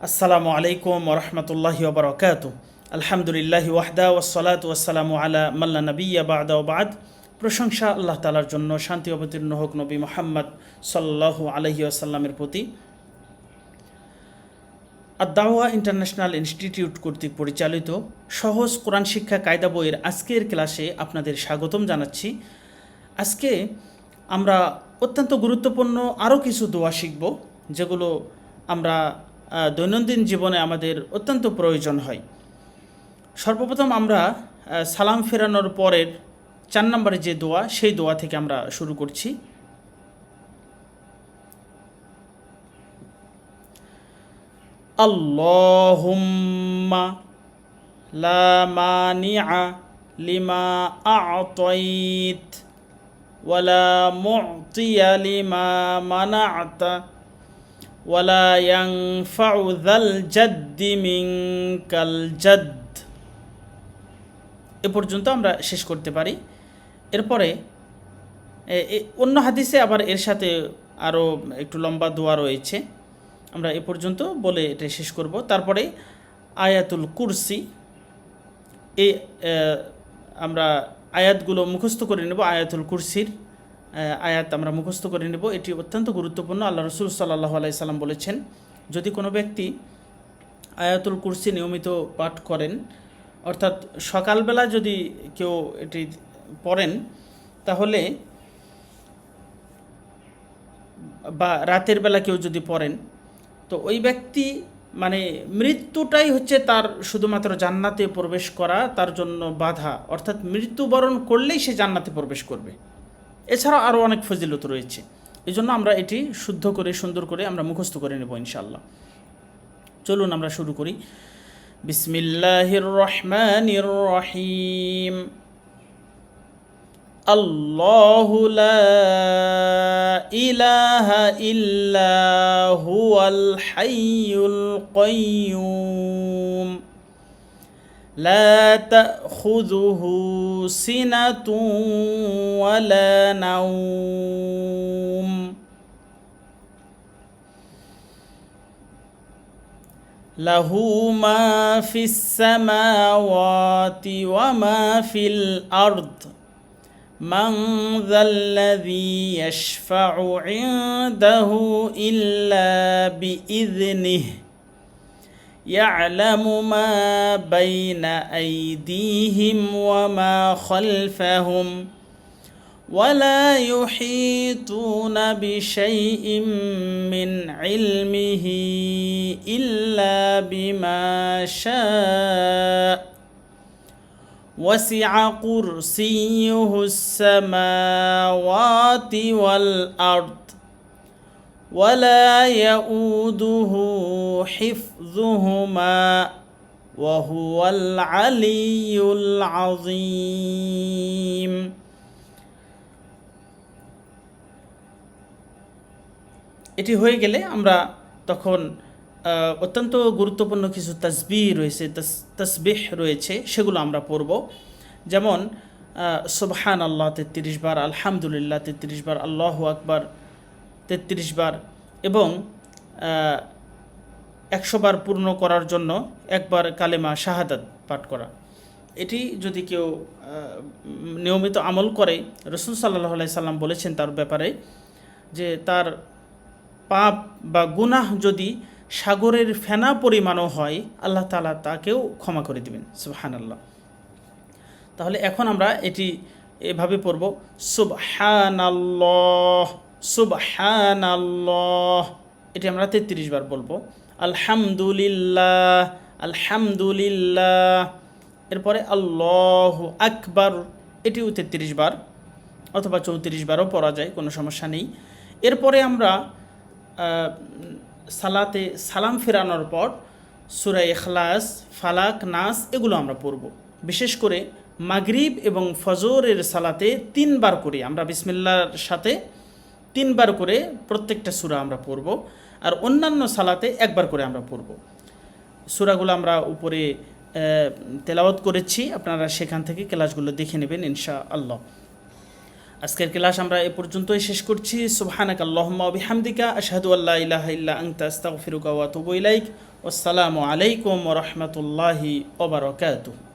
আসসালামু আলাইকুম ওরহমতুল্লাহি ওবরাকাতু। আলহামদুলিল্লাহি ওয়াহদা ওয়াসসালাতু ওয়াসসালামু আলা মাল্লা নবিয়্যা বা'দা ওয়া বা'দ। প্রশংসা আল্লাহ তাআলার জন্য, শান্তি অবতীর্ণ হোক নবী মুহাম্মদ সাল্লাল্লাহু আলাইহি ওয়াসাল্লামের প্রতি। আদ-দাওয়া ইন্টারন্যাশনাল ইনস্টিটিউট কর্তৃক পরিচালিত সহজ কোরআন শিক্ষা কায়দা বইয়ের আজকের ক্লাসে আপনাদের স্বাগতম জানাচ্ছি। আজকে আমরা অত্যন্ত গুরুত্বপূর্ণ আরও কিছু দোয়া শিখব, যেগুলো আমরা দৈনন্দিন জীবনে আমাদের অত্যন্ত প্রয়োজন হয়। সর্বপ্রথম আমরা সালাম ফেরানোর পরের 4 নম্বরে যে দোয়া, সেই দোয়া থেকে আমরা শুরু করছি। আল্লাহুম্মা লা মানিআ লিমা আ'তাইত ওয়ালা মু'তিয়া লিমা মানা'তা ওয়ালা ইয়ানফাউ যাল জাদ্দি মিনকাল জাদ্দ। এ পর্যন্ত আমরা শেষ করতে পারি। এরপরে অন্য হাদিসে আবার এর সাথে আরও একটু লম্বা দোয়া রয়েছে, আমরা এ পর্যন্ত বলে এটা শেষ করব। তারপরে আয়াতুল কুরসি, এই আমরা আয়াতগুলো মুখস্থ করে নেব। আয়াতুল কুরসির আয়াত আমরা মুখস্থ করে নেব। এটি অত্যন্ত গুরুত্বপূর্ণ। আল্লাহ রসুল সাল্লাল্লাহু আলাইহি সাল্লাম বলেছেন, যদি কোনো ব্যক্তি আয়াতুল কুরসি নিয়মিত পাঠ করেন, অর্থাৎ সকালবেলা যদি কেউ এটি পড়েন, তাহলে বা রাতের বেলা কেউ যদি পড়েন, তো ওই ব্যক্তি মৃত্যুটাই হচ্ছে তার শুধুমাত্র জান্নাতে প্রবেশ করা তার জন্য বাধা, অর্থাৎ মৃত্যুবরণ করলেই সে জান্নাতে প্রবেশ করবে। এছাড়াও আরও অনেক ফজিলত রয়েছে। এই জন্য আমরা এটি শুদ্ধ করে সুন্দর করে আমরা মুখস্থ করে নেব ইনশাআল্লাহ। চলুন আমরা শুরু করি। বিসমিল্লাহির রহমানির রহিম। আল্লাহু লা ইলাহা ইল্লা হুয়াল হাইয়ুল কাইয়্যুম লা তাখুযুহু সিনাতুন ওয়ালা নাওম লাহু মা ফিস সামাওয়াতি ওয়া মা ফিল আরদ মান যাল্লাযী ইয়াশফা'ু ইনদাহু ইল্লা বিইযনিহি يعلم ما بين أيديهم وما خلفهم ولا يحيطون بشيء من علمه إلا بما شاء وسع كرسيه السماوات والأرض ولا يؤوده حفظهما وهو العلي العظيم। এটি হয়ে গেলে আমরা তখন অত্যন্ত গুরুত্বপূর্ণ কিছু তাসবিহ রয়েছে, তাসবিহ রয়েছে, সেগুলো আমরা পড়ব। যেমন সুবহানাল্লাহ 33 বার, আলহামদুলিল্লাহ 33 বার, আল্লাহু আকবার 33 বার, এবং 100 বার পূর্ণ করার জন্য একবার কালেমা শাহাদাত পাঠ করা। এটি যদি কেউ নিয়মিত আমল করে, রাসূল সাল্লাল্লাহু আলাইহি সাল্লাম বলেছেন তার ব্যাপারে যে তার পাপ বা গুনাহ যদি সাগরের ফেনা পরিমাণও হয়, আল্লাহ তাআলা তাকেও ক্ষমা করে দিবেন। সুবহানাল্লাহ। তাহলে এখন আমরা এটি এভাবে পড়ব, সুবহানাল্লাহ সুবহানাল্লাহ, এটি আমরা 33 বার বলবো। আলহামদুলিল্লাহ আলহামদুলিল্লাহ, এরপরে আল্লাহু আকবার, এটিও 33 বার অথবা 34 বারও পড়া যায়, কোনো সমস্যা নেই। এরপরে আমরা সালাতে সালাম ফেরানোর পর সূরা ইখলাস, ফালাক, নাস এগুলো আমরা পড়ব। বিশেষ করে মাগরিব এবং ফজরের সালাতে 3 বার করে আমরা বিসমিল্লাহর সাথে 3 বার করে প্রত্যেকটা সূরা আমরা পড়ব, আর অন্যান্য সালাতে 1 বার করে আমরা পড়ব। সূরাগুলো আমরা উপরে তেলাওয়াত করেছি, আপনারা সেখান থেকে ক্লাসগুলো দেখে নেবেন ইনশাআল্লাহ। আজকের ক্লাস আমরা এ পর্যন্তই শেষ করছি। সুবহানাকা আল্লাহুম্মা ওয়া বিহামদিকা আশহাদু আল্লা ইলাহা ইল্লা আনতা আস্তাগফিরুকা ওয়া আতুবু ইলাইক। আসসালামু আলাইকুম ওয়া রাহমাতুল্লাহি ওয়া বারাকাতুহু।